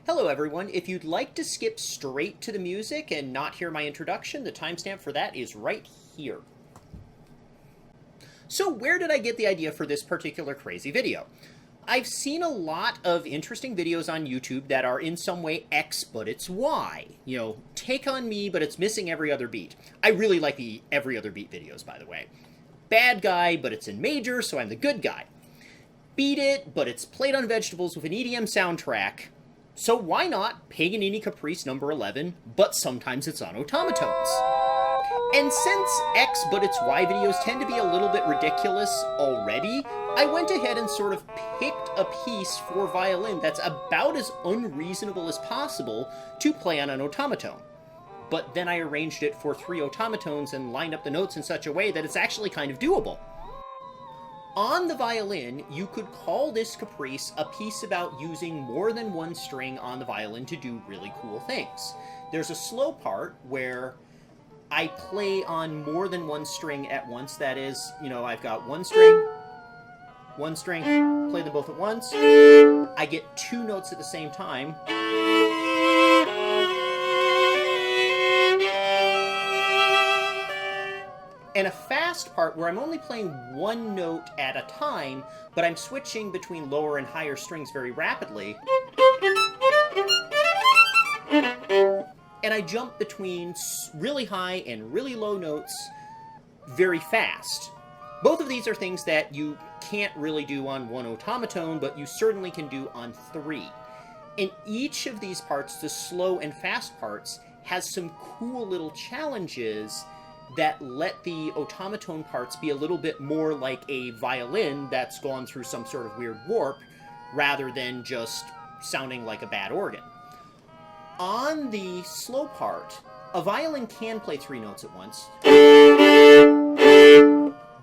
Hello everyone, if you'd like to skip straight to the music and not hear my introduction, the timestamp for that is right here. So where did I get the idea for this particular crazy video? I've seen a lot of interesting videos on YouTube that are in some way X, but it's Y. You know, take on me, but it's missing every other beat. I really like the every other beat videos, by the way. Bad guy, but it's in major, so I'm the good guy. Beat it, but it's played on vegetables with an EDM soundtrack. So why not Paganini Caprice number 11, but sometimes it's on Otamatones? And since X but it's Y videos tend to be a little bit ridiculous already, I went ahead and sort of picked a piece for violin that's about as unreasonable as possible to play on an otamatone. But then I arranged it for 3 otamatones and lined up the notes in such a way that it's actually kind of doable. On the violin, you could call this Caprice a piece about using more than one string on the violin to do really cool things. There's a slow part where I play on more than one string at once. That is, you know, I've got one string, play them both at once. I get 2 notes at the same time. And a fast part where I'm only playing one note at a time, but I'm switching between lower and higher strings very rapidly. And I jump between really high and really low notes very fast. Both of these are things that you can't really do on one otamatone, but you certainly can do on 3. And each of these parts, the slow and fast parts, has some cool little challenges that let the otamatone parts be a little bit more like a violin that's gone through some sort of weird warp, rather than just sounding like a bad organ. On the slow part, a violin can play 3 notes at once,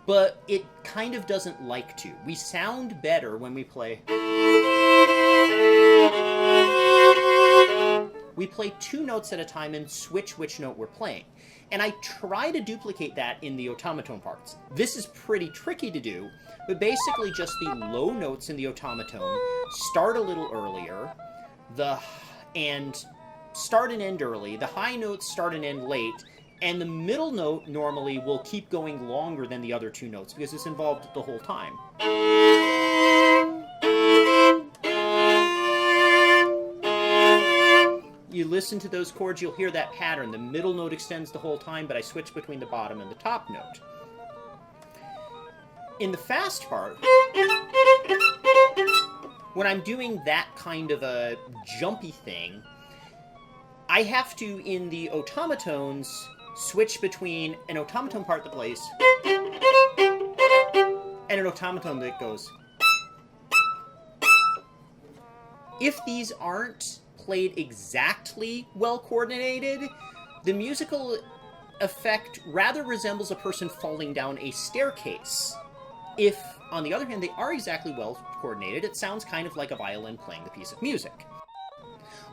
but it kind of doesn't like to. We sound better when we play... We play 2 notes at a time and switch which note we're playing. And I try to duplicate that in the otamatone parts. This is pretty tricky to do, but basically just the low notes in the otamatone start a little earlier, and start and end early. The high notes start and end late, and the middle note normally will keep going longer than the other 2 notes because it's involved the whole time. You listen to those chords, you'll hear that pattern. The middle note extends the whole time, but I switch between the bottom and the top note. In the fast part, when I'm doing that kind of a jumpy thing, I have to, in the otamatones, switch between an otamatone part that plays and an otamatone that goes. If these aren't played exactly well coordinated, the musical effect rather resembles a person falling down a staircase. If, on the other hand, they are exactly well coordinated, it sounds kind of like a violin playing the piece of music.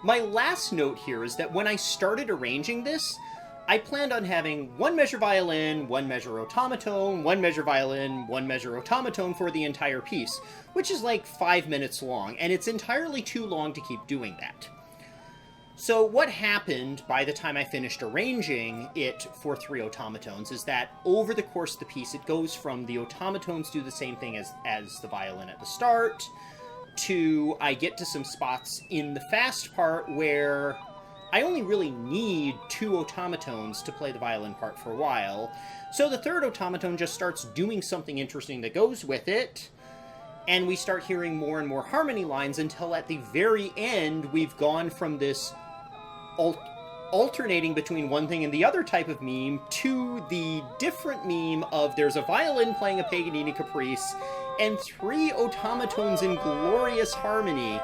My last note here is that when I started arranging this, I planned on having 1 measure violin, 1 measure otamatone, 1 measure violin, 1 measure otamatone for the entire piece, which is like 5 minutes long, and it's entirely too long to keep doing that. So what happened by the time I finished arranging it for 3 otamatones is that over the course of the piece, it goes from the otamatones do the same thing as the violin at the start, to I get to some spots in the fast part where I only really need 2 otamatones to play the violin part for a while. So the 3rd otamatone just starts doing something interesting that goes with it, and we start hearing more and more harmony lines until at the very end we've gone from this alternating between one thing and the other type of meme to the different meme of there's a violin playing a Paganini Caprice and 3 otamatones in glorious harmony.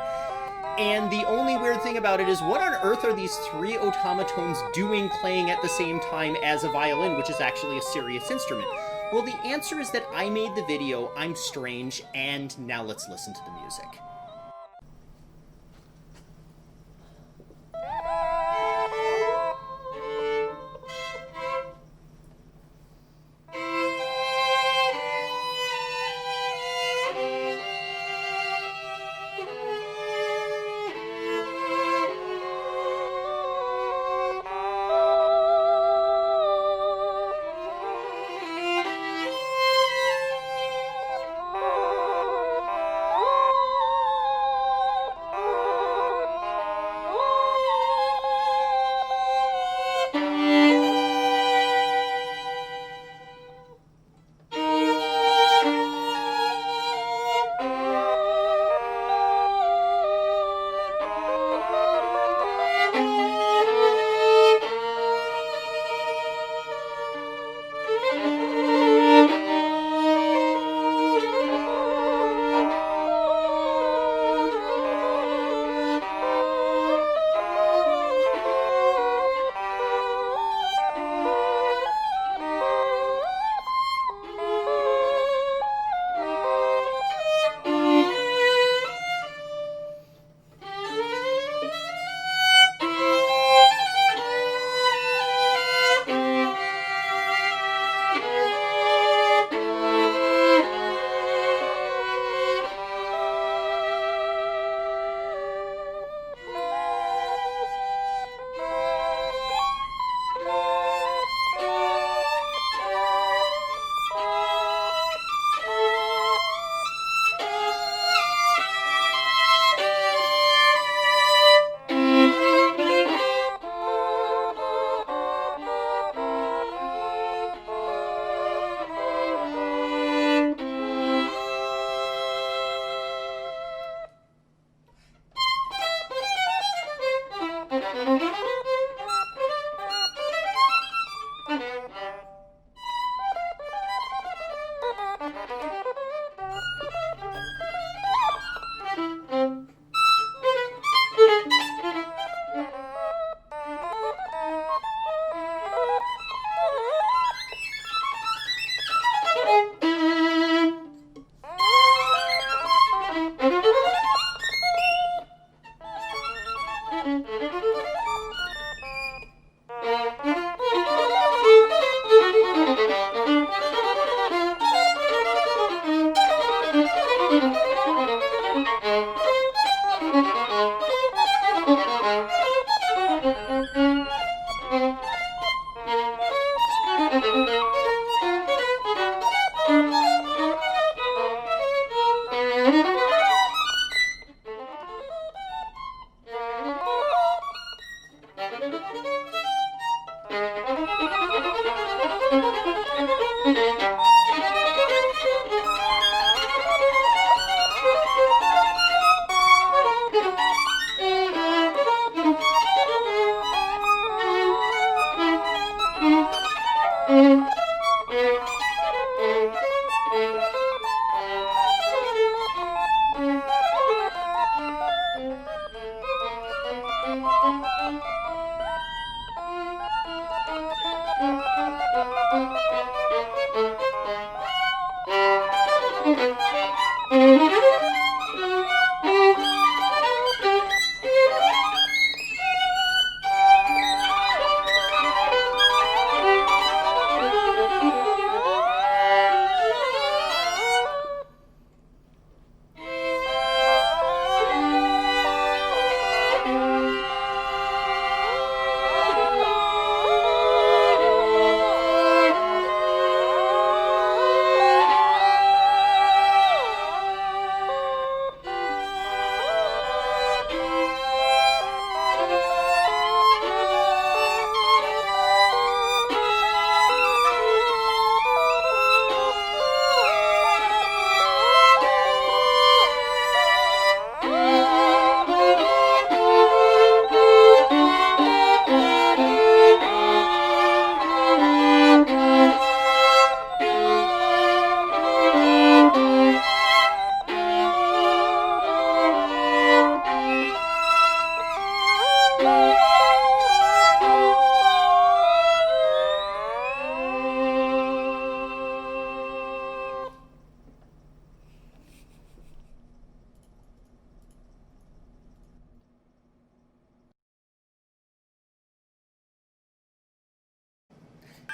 And the only weird thing about it is, what on earth are these 3 otamatones doing playing at the same time as a violin, which is actually a serious instrument? Well, the answer is that I made the video, I'm strange, and now let's listen to the music.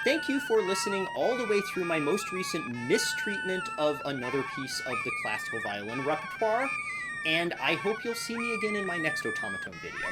Thank you for listening all the way through my most recent mistreatment of another piece of the classical violin repertoire, and I hope you'll see me again in my next Otamatone video.